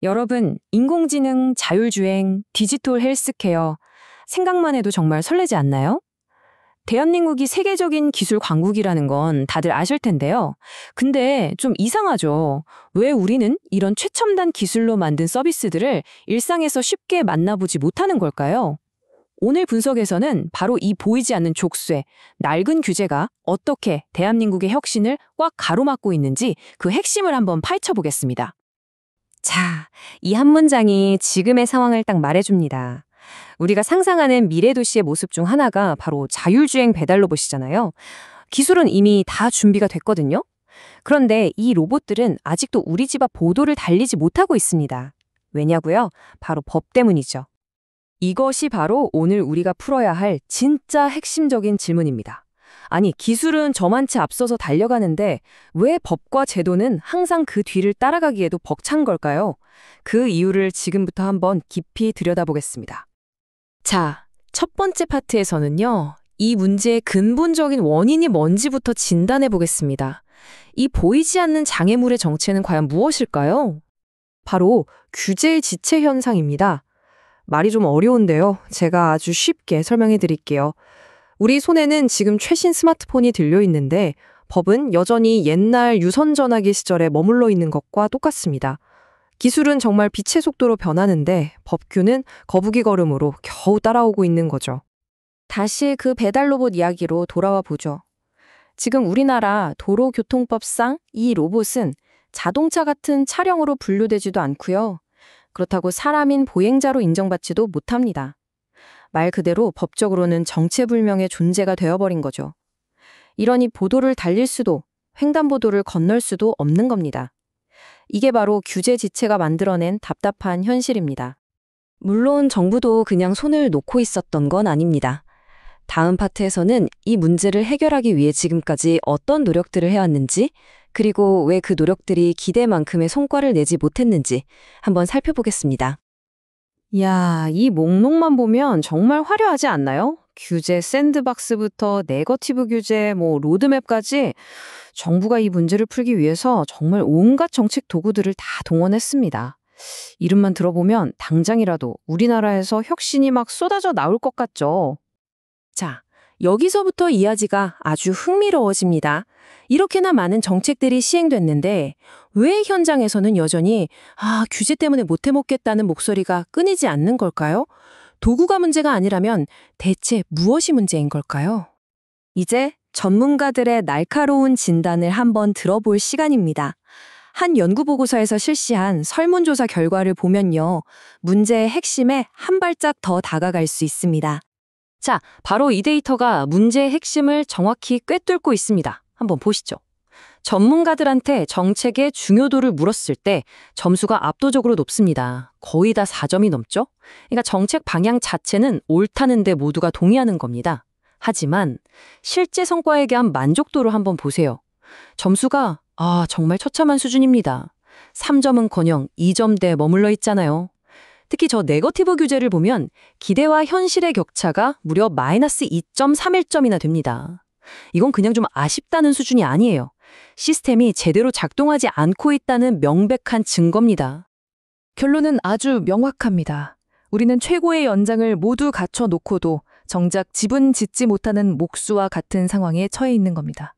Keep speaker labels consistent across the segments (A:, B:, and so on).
A: 여러분, 인공지능, 자율주행, 디지털 헬스케어, 생각만 해도 정말 설레지 않나요? 대한민국이 세계적인 기술 강국이라는 건 다들 아실 텐데요. 근데 좀 이상하죠. 왜 우리는 이런 최첨단 기술로 만든 서비스들을 일상에서 쉽게 만나보지 못하는 걸까요? 오늘 분석에서는 바로 이 보이지 않는 족쇄, 낡은 규제가 어떻게 대한민국의 혁신을 꽉 가로막고 있는지 그 핵심을 한번 파헤쳐보겠습니다.
B: 자, 이 한 문장이 지금의 상황을 딱 말해줍니다. 우리가 상상하는 미래 도시의 모습 중 하나가 바로 자율주행 배달 로봇이잖아요. 기술은 이미 다 준비가 됐거든요. 그런데 이 로봇들은 아직도 우리 집 앞 보도를 달리지 못하고 있습니다. 왜냐고요? 바로 법 때문이죠. 이것이 바로 오늘 우리가 풀어야 할 진짜 핵심적인 질문입니다. 아니, 기술은 저만치 앞서서 달려가는데 왜 법과 제도는 항상 그 뒤를 따라가기에도 벅찬 걸까요? 그 이유를 지금부터 한번 깊이 들여다보겠습니다. 자, 첫 번째 파트에서는요, 이 문제의 근본적인 원인이 뭔지부터 진단해 보겠습니다. 이 보이지 않는 장애물의 정체는 과연 무엇일까요? 바로 규제의 지체 현상입니다. 말이 좀 어려운데요. 제가 아주 쉽게 설명해 드릴게요. 우리 손에는 지금 최신 스마트폰이 들려 있는데 법은 여전히 옛날 유선 전화기 시절에 머물러 있는 것과 똑같습니다. 기술은 정말 빛의 속도로 변하는데 법규는 거북이 걸음으로 겨우 따라오고 있는 거죠. 다시 그 배달 로봇 이야기로 돌아와 보죠. 지금 우리나라 도로교통법상 이 로봇은 자동차 같은 차량으로 분류되지도 않고요. 그렇다고 사람인 보행자로 인정받지도 못합니다. 말 그대로 법적으로는 정체불명의 존재가 되어버린 거죠. 이러니 보도를 달릴 수도, 횡단보도를 건널 수도 없는 겁니다. 이게 바로 규제 지체가 만들어낸 답답한 현실입니다. 물론 정부도 그냥 손을 놓고 있었던 건 아닙니다. 다음 파트에서는 이 문제를 해결하기 위해 지금까지 어떤 노력들을 해왔는지, 그리고 왜 그 노력들이 기대만큼의 성과를 내지 못했는지 한번 살펴보겠습니다. 이야, 이 목록만 보면 정말 화려하지 않나요? 규제 샌드박스부터 네거티브 규제, 로드맵까지 정부가 이 문제를 풀기 위해서 정말 온갖 정책 도구들을 다 동원했습니다. 이름만 들어보면 당장이라도 우리나라에서 혁신이 막 쏟아져 나올 것 같죠? 자, 여기서부터 이야기가 아주 흥미로워집니다. 이렇게나 많은 정책들이 시행됐는데 왜 현장에서는 여전히 규제 때문에 못 해먹겠다는 목소리가 끊이지 않는 걸까요? 도구가 문제가 아니라면 대체 무엇이 문제인 걸까요? 이제 전문가들의 날카로운 진단을 한번 들어볼 시간입니다. 한 연구보고서에서 실시한 설문조사 결과를 보면요, 문제의 핵심에 한 발짝 더 다가갈 수 있습니다. 자, 바로 이 데이터가 문제의 핵심을 정확히 꿰뚫고 있습니다. 한번 보시죠. 전문가들한테 정책의 중요도를 물었을 때 점수가 압도적으로 높습니다. 거의 다 4점이 넘죠? 그러니까 정책 방향 자체는 옳다는데 모두가 동의하는 겁니다. 하지만 실제 성과에 대한 만족도를 한번 보세요. 점수가 정말 처참한 수준입니다. 3점은커녕 2점대에 머물러 있잖아요. 특히 저 네거티브 규제를 보면 기대와 현실의 격차가 무려 마이너스 2.31점이나 됩니다. 이건 그냥 좀 아쉽다는 수준이 아니에요. 시스템이 제대로 작동하지 않고 있다는 명백한 증거입니다.
C: 결론은 아주 명확합니다. 우리는 최고의 연장을 모두 갖춰놓고도 정작 집은 짓지 못하는 목수와 같은 상황에 처해 있는 겁니다.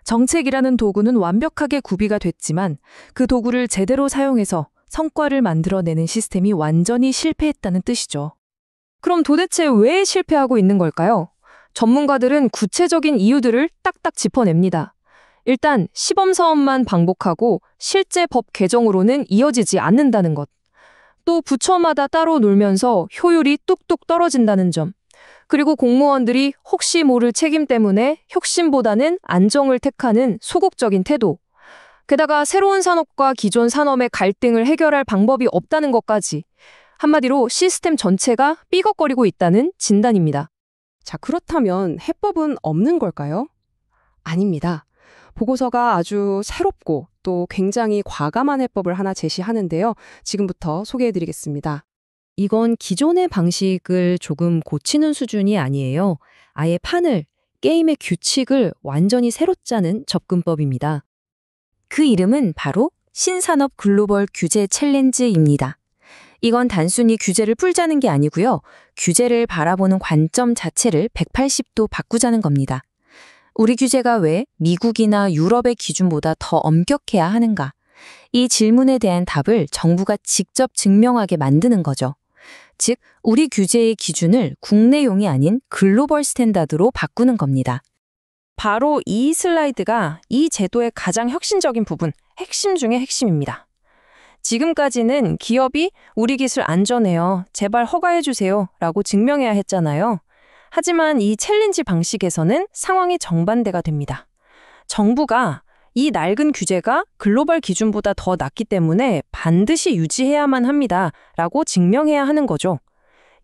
C: 정책이라는 도구는 완벽하게 구비가 됐지만 그 도구를 제대로 사용해서 성과를 만들어내는 시스템이 완전히 실패했다는 뜻이죠.
B: 그럼 도대체 왜 실패하고 있는 걸까요? 전문가들은 구체적인 이유들을 딱딱 짚어냅니다. 일단 시범 사업만 반복하고 실제 법 개정으로는 이어지지 않는다는 것. 또 부처마다 따로 놀면서 효율이 뚝뚝 떨어진다는 점. 그리고 공무원들이 혹시 모를 책임 때문에 혁신보다는 안정을 택하는 소극적인 태도. 게다가 새로운 산업과 기존 산업의 갈등을 해결할 방법이 없다는 것까지. 한마디로 시스템 전체가 삐걱거리고 있다는 진단입니다.
C: 자, 그렇다면 해법은 없는 걸까요? 아닙니다. 보고서가 아주 새롭고 또 굉장히 과감한 해법을 하나 제시하는데요. 지금부터 소개해드리겠습니다.
B: 이건 기존의 방식을 조금 고치는 수준이 아니에요. 아예 판을, 게임의 규칙을 완전히 새로 짜는 접근법입니다. 그 이름은 바로 신산업 글로벌 규제 챌린지입니다. 이건 단순히 규제를 풀자는 게 아니고요. 규제를 바라보는 관점 자체를 180도 바꾸자는 겁니다. 우리 규제가 왜 미국이나 유럽의 기준보다 더 엄격해야 하는가? 이 질문에 대한 답을 정부가 직접 증명하게 만드는 거죠. 즉, 우리 규제의 기준을 국내용이 아닌 글로벌 스탠다드로 바꾸는 겁니다.
A: 바로 이 슬라이드가 이 제도의 가장 혁신적인 부분, 핵심 중의 핵심입니다. 지금까지는 기업이 우리 기술 안전해요. 제발 허가해주세요. 라고 증명해야 했잖아요. 하지만 이 챌린지 방식에서는 상황이 정반대가 됩니다. 정부가 이 낡은 규제가 글로벌 기준보다 더 낮기 때문에 반드시 유지해야만 합니다. 라고 증명해야 하는 거죠.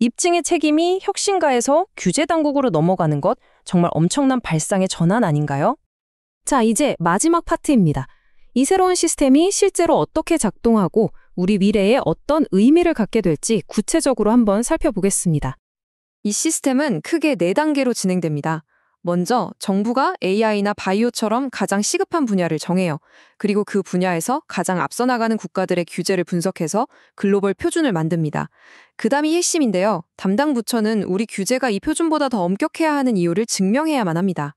A: 입증의 책임이 혁신가에서 규제 당국으로 넘어가는 것 정말 엄청난 발상의 전환 아닌가요?
B: 자, 이제 마지막 파트입니다. 이 새로운 시스템이 실제로 어떻게 작동하고 우리 미래에 어떤 의미를 갖게 될지 구체적으로 한번 살펴보겠습니다. 이 시스템은 크게 4단계로 진행됩니다. 먼저 정부가 AI나 바이오처럼 가장 시급한 분야를 정해요. 그리고 그 분야에서 가장 앞서 나가는 국가들의 규제를 분석해서 글로벌 표준을 만듭니다. 그 다음이 핵심인데요. 담당 부처는 우리 규제가 이 표준보다 더 엄격해야 하는 이유를 증명해야만 합니다.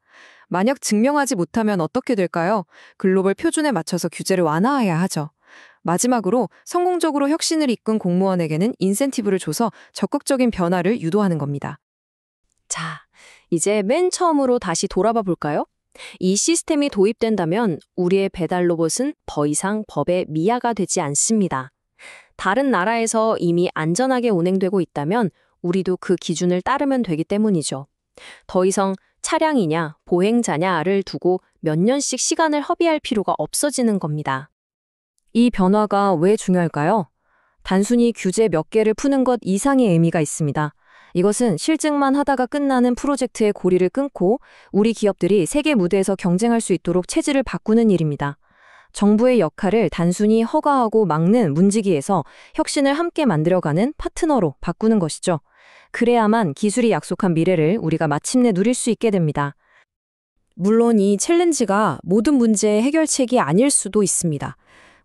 B: 만약 증명하지 못하면 어떻게 될까요? 글로벌 표준에 맞춰서 규제를 완화해야 하죠. 마지막으로 성공적으로 혁신을 이끈 공무원에게는 인센티브를 줘서 적극적인 변화를 유도하는 겁니다. 자, 이제 맨 처음으로 다시 돌아봐 볼까요? 이 시스템이 도입된다면 우리의 배달 로봇은 더 이상 법의 미아가 되지 않습니다. 다른 나라에서 이미 안전하게 운행되고 있다면 우리도 그 기준을 따르면 되기 때문이죠. 더 이상 차량이냐 보행자냐를 두고 몇 년씩 시간을 허비할 필요가 없어지는 겁니다. 이 변화가 왜 중요할까요? 단순히 규제 몇 개를 푸는 것 이상의 의미가 있습니다. 이것은 실증만 하다가 끝나는 프로젝트의 고리를 끊고 우리 기업들이 세계 무대에서 경쟁할 수 있도록 체질을 바꾸는 일입니다. 정부의 역할을 단순히 허가하고 막는 문지기에서 혁신을 함께 만들어가는 파트너로 바꾸는 것이죠. 그래야만 기술이 약속한 미래를 우리가 마침내 누릴 수 있게 됩니다. 물론 이 챌린지가 모든 문제의 해결책이 아닐 수도 있습니다.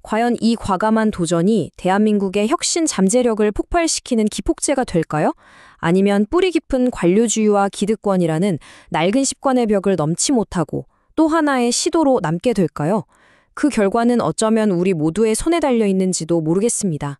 B: 과연 이 과감한 도전이 대한민국의 혁신 잠재력을 폭발시키는 기폭제가 될까요? 아니면 뿌리 깊은 관료주의와 기득권이라는 낡은 습관의 벽을 넘지 못하고 또 하나의 시도로 남게 될까요? 그 결과는 어쩌면 우리 모두의 손에 달려 있는지도 모르겠습니다.